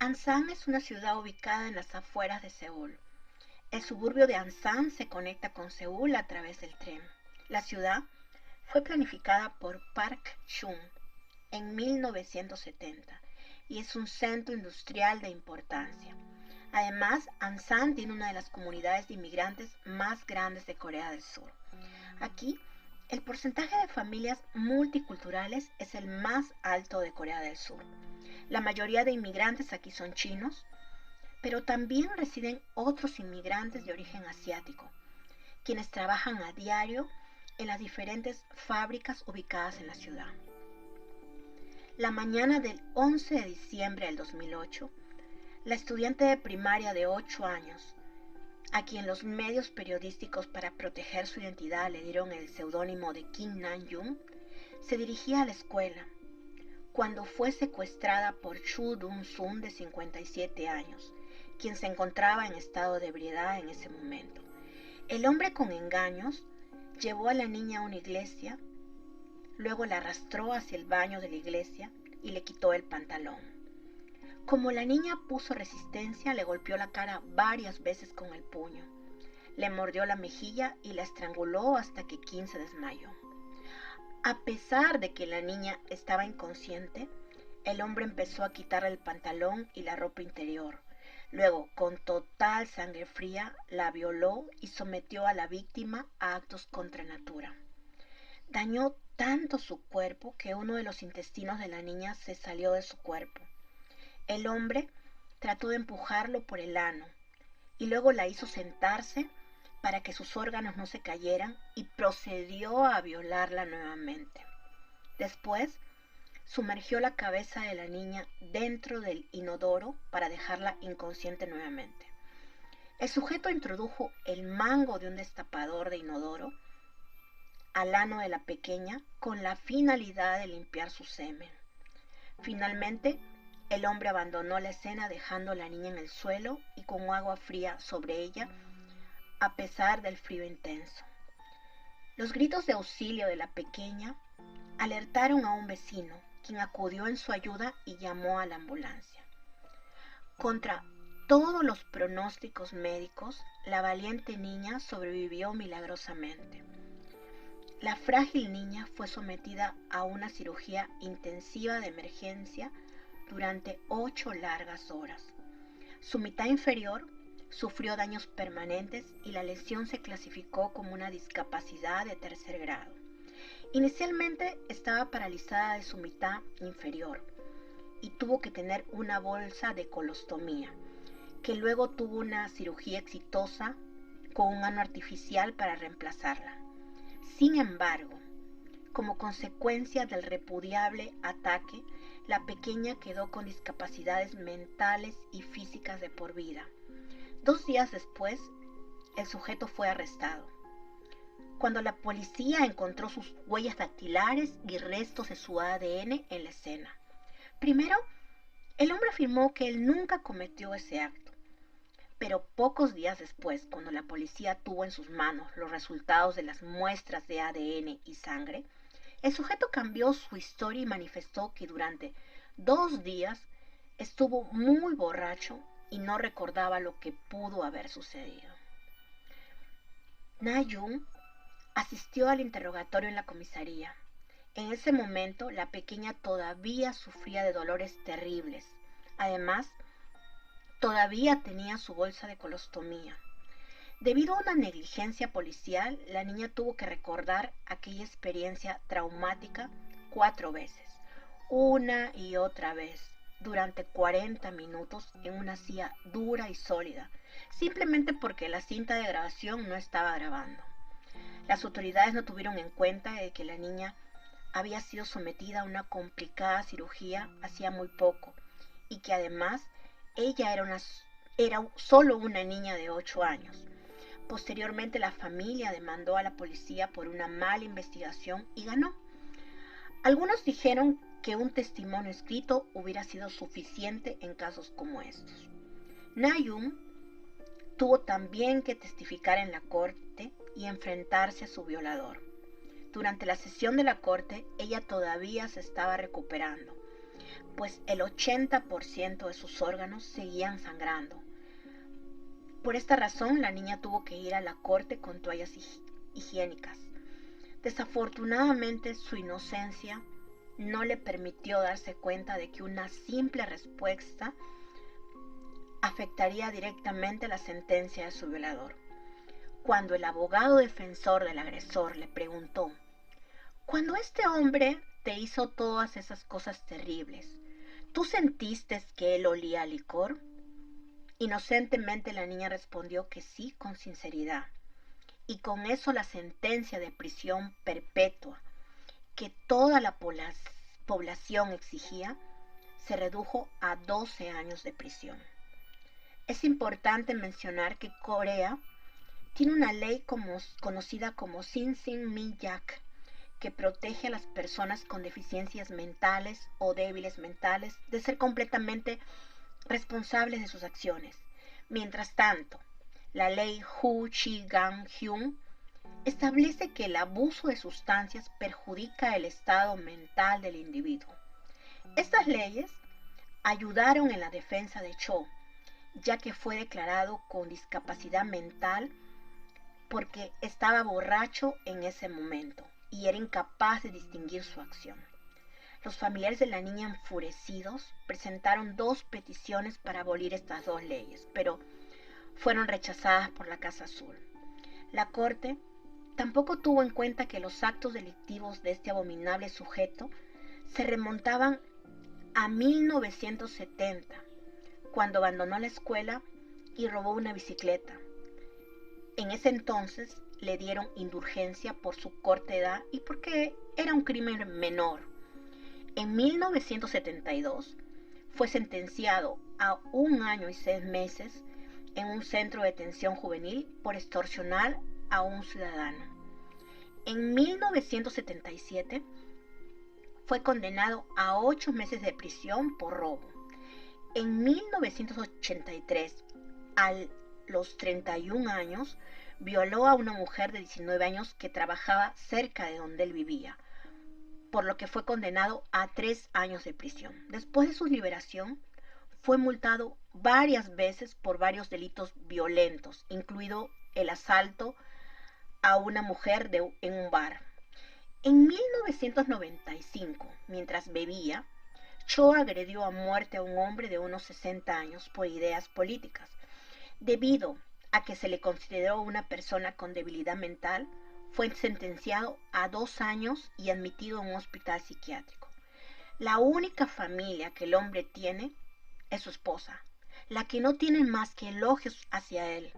Ansan es una ciudad ubicada en las afueras de Seúl. El suburbio de Ansan se conecta con Seúl a través del tren. La ciudad fue planificada por Park Chung en 1970 y es un centro industrial de importancia. Además, Ansan tiene una de las comunidades de inmigrantes más grandes de Corea del Sur. Aquí, el porcentaje de familias multiculturales es el más alto de Corea del Sur. La mayoría de inmigrantes aquí son chinos, pero también residen otros inmigrantes de origen asiático, quienes trabajan a diario en las diferentes fábricas ubicadas en la ciudad. La mañana del 11 de diciembre del 2008, la estudiante de primaria de 8 años, a quien los medios periodísticos para proteger su identidad le dieron el seudónimo de Kim Nam-jung, se dirigía a la escuela cuando fue secuestrada por Chu Dong-sun de 57 años, quien se encontraba en estado de ebriedad en ese momento. El hombre con engaños llevó a la niña a una iglesia, luego la arrastró hacia el baño de la iglesia y le quitó el pantalón. Como la niña puso resistencia, le golpeó la cara varias veces con el puño. Le mordió la mejilla y la estranguló hasta que Kim se desmayó. A pesar de que la niña estaba inconsciente, el hombre empezó a quitarle el pantalón y la ropa interior. Luego, con total sangre fría, la violó y sometió a la víctima a actos contra natura. Dañó tanto su cuerpo que uno de los intestinos de la niña se salió de su cuerpo. El hombre trató de empujarlo por el ano y luego la hizo sentarse para que sus órganos no se cayeran y procedió a violarla nuevamente. Después, sumergió la cabeza de la niña dentro del inodoro para dejarla inconsciente nuevamente. El sujeto introdujo el mango de un destapador de inodoro al ano de la pequeña con la finalidad de limpiar su semen. Finalmente, el hombre abandonó la escena dejando a la niña en el suelo y con agua fría sobre ella, a pesar del frío intenso. Los gritos de auxilio de la pequeña alertaron a un vecino, quien acudió en su ayuda y llamó a la ambulancia. Contra todos los pronósticos médicos, la valiente niña sobrevivió milagrosamente. La frágil niña fue sometida a una cirugía intensiva de emergencia durante 8 largas horas. Su mitad inferior sufrió daños permanentes y la lesión se clasificó como una discapacidad de 3er grado. Inicialmente estaba paralizada de su mitad inferior y tuvo que tener una bolsa de colostomía, que luego tuvo una cirugía exitosa con un ano artificial para reemplazarla. Sin embargo, como consecuencia del repudiable ataque, la pequeña quedó con discapacidades mentales y físicas de por vida. 2 días después, el sujeto fue arrestado. Cuando la policía encontró sus huellas dactilares y restos de su ADN en la escena. Primero, el hombre afirmó que él nunca cometió ese acto, pero pocos días después, cuando la policía tuvo en sus manos los resultados de las muestras de ADN y sangre, el sujeto cambió su historia y manifestó que durante 2 días estuvo muy borracho y no recordaba lo que pudo haber sucedido. Na-jung asistió al interrogatorio en la comisaría. En ese momento, la pequeña todavía sufría de dolores terribles. Además, todavía tenía su bolsa de colostomía. Debido a una negligencia policial, la niña tuvo que recordar aquella experiencia traumática 4 veces, una y otra vez, durante 40 minutos en una silla dura y sólida, simplemente porque la cinta de grabación no estaba grabando. Las autoridades no tuvieron en cuenta de que la niña había sido sometida a una complicada cirugía hacía muy poco y que además ella era solo una niña de 8 años. Posteriormente, la familia demandó a la policía por una mala investigación y ganó. Algunos dijeron que un testimonio escrito hubiera sido suficiente en casos como estos. Na-jung tuvo también que testificar en la corte y enfrentarse a su violador. Durante la sesión de la corte, ella todavía se estaba recuperando. pues el 80% de sus órganos seguían sangrando. Por esta razón, la niña tuvo que ir a la corte con toallas higiénicas. Desafortunadamente, su inocencia no le permitió darse cuenta de que una simple respuesta afectaría directamente la sentencia de su violador. Cuando el abogado defensor del agresor le preguntó: «Cuando este hombre te hizo todas esas cosas terribles, ¿tú sentiste que él olía a licor?». Inocentemente la niña respondió que sí, con sinceridad. Y con eso la sentencia de prisión perpetua que toda la población exigía se redujo a 12 años de prisión. Es importante mencionar que Corea tiene una ley conocida como Sin Sin Mi Yak, que protege a las personas con deficiencias mentales o débiles mentales de ser completamente responsables de sus acciones. Mientras tanto, la ley Hu Chi Gang Hyun establece que el abuso de sustancias perjudica el estado mental del individuo. Estas leyes ayudaron en la defensa de Cho, ya que fue declarado con discapacidad mental porque estaba borracho en ese momento y era incapaz de distinguir su acción. Los familiares de la niña, enfurecidos, presentaron 2 peticiones para abolir estas 2 leyes, pero fueron rechazadas por la Casa Azul. La Corte tampoco tuvo en cuenta que los actos delictivos de este abominable sujeto se remontaban a 1970, cuando abandonó la escuela y robó una bicicleta. En ese entonces le dieron indulgencia por su corta edad y porque era un crimen menor. En 1972 fue sentenciado a 1 año y 6 meses en un centro de detención juvenil por extorsionar a un ciudadano. En 1977 fue condenado a 8 meses de prisión por robo. En 1983, a los 31 años, violó a una mujer de 19 años que trabajaba cerca de donde él vivía, por lo que fue condenado a 3 años de prisión. Después de su liberación, fue multado varias veces por varios delitos violentos, incluido el asalto a una mujer en un bar. En 1995, mientras bebía, Cho agredió a muerte a un hombre de unos 60 años por ideas políticas. Debido a que se le consideró una persona con debilidad mental, fue sentenciado a 2 años y admitido en un hospital psiquiátrico. La única familia que el hombre tiene es su esposa, la que no tiene más que elogios hacia él,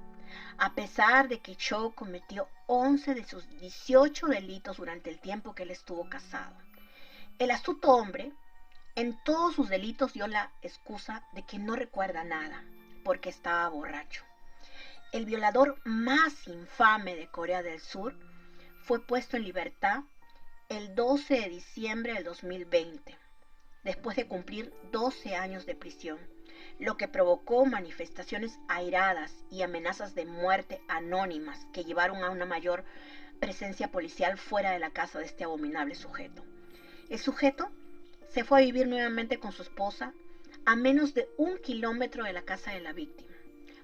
a pesar de que Cho cometió 11 de sus 18 delitos durante el tiempo que él estuvo casado. El astuto hombre en todos sus delitos dio la excusa de que no recuerda nada, porque estaba borracho. El violador más infame de Corea del Sur fue puesto en libertad el 12 de diciembre del 2020, después de cumplir 12 años de prisión, lo que provocó manifestaciones airadas y amenazas de muerte anónimas que llevaron a una mayor presencia policial fuera de la casa de este abominable sujeto. El sujeto se fue a vivir nuevamente con su esposa a menos de 1 kilómetro de la casa de la víctima,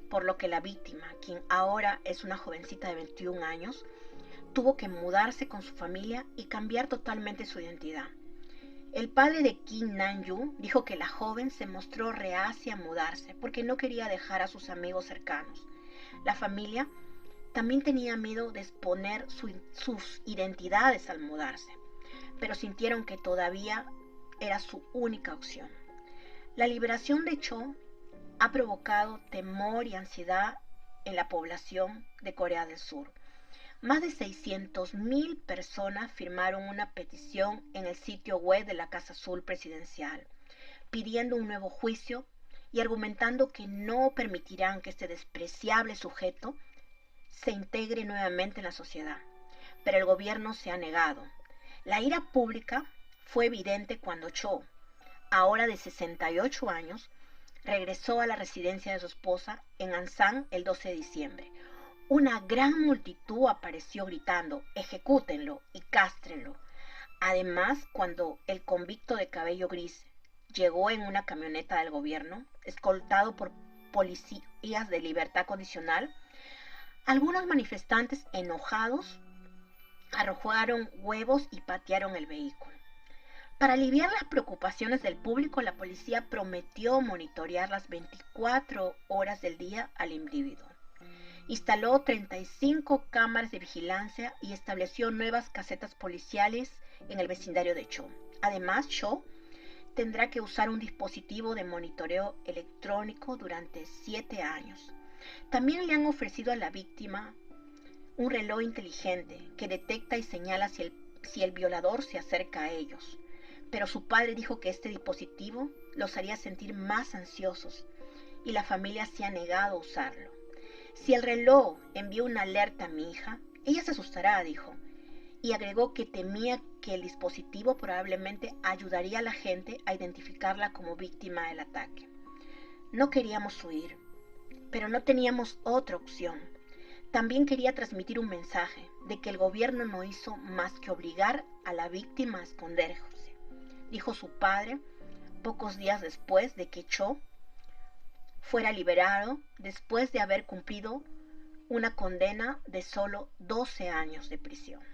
por lo que la víctima, quien ahora es una jovencita de 21 años, tuvo que mudarse con su familia y cambiar totalmente su identidad. El padre de Kim Nam-yu dijo que la joven se mostró reacia a mudarse porque no quería dejar a sus amigos cercanos. La familia también tenía miedo de exponer sus identidades al mudarse, pero sintieron que todavía era su única opción. La liberación de Cho ha provocado temor y ansiedad en la población de Corea del Sur. Más de 600.000 personas firmaron una petición en el sitio web de la Casa Azul Presidencial, pidiendo un nuevo juicio y argumentando que no permitirán que este despreciable sujeto se integre nuevamente en la sociedad. Pero el gobierno se ha negado. La ira pública fue evidente cuando Cho, ahora de 68 años, regresó a la residencia de su esposa en Ansan el 12 de diciembre. Una gran multitud apareció gritando: «Ejecútenlo y cástrenlo». Además, cuando el convicto de cabello gris, llegó en una camioneta del gobierno, escoltado por policías de libertad condicional. Algunos manifestantes enojados arrojaron huevos y patearon el vehículo. Para aliviar las preocupaciones del público, la policía prometió monitorear las 24 horas del día al individuo. Instaló 35 cámaras de vigilancia y estableció nuevas casetas policiales en el vecindario de Cho. Además, Cho tendrá que usar un dispositivo de monitoreo electrónico durante 7 años. También le han ofrecido a la víctima un reloj inteligente que detecta y señala si el violador se acerca a ellos. Pero su padre dijo que este dispositivo los haría sentir más ansiosos y la familia se ha negado a usarlo. Si el reloj envía una alerta a mi hija, ella se asustará, dijo, y agregó que temía que el dispositivo probablemente ayudaría a la gente a identificarla como víctima del ataque. No queríamos huir, pero no teníamos otra opción. También quería transmitir un mensaje de que el gobierno no hizo más que obligar a la víctima a esconderse, dijo su padre pocos días después de que Cho fuera liberado después de haber cumplido una condena de solo 12 años de prisión.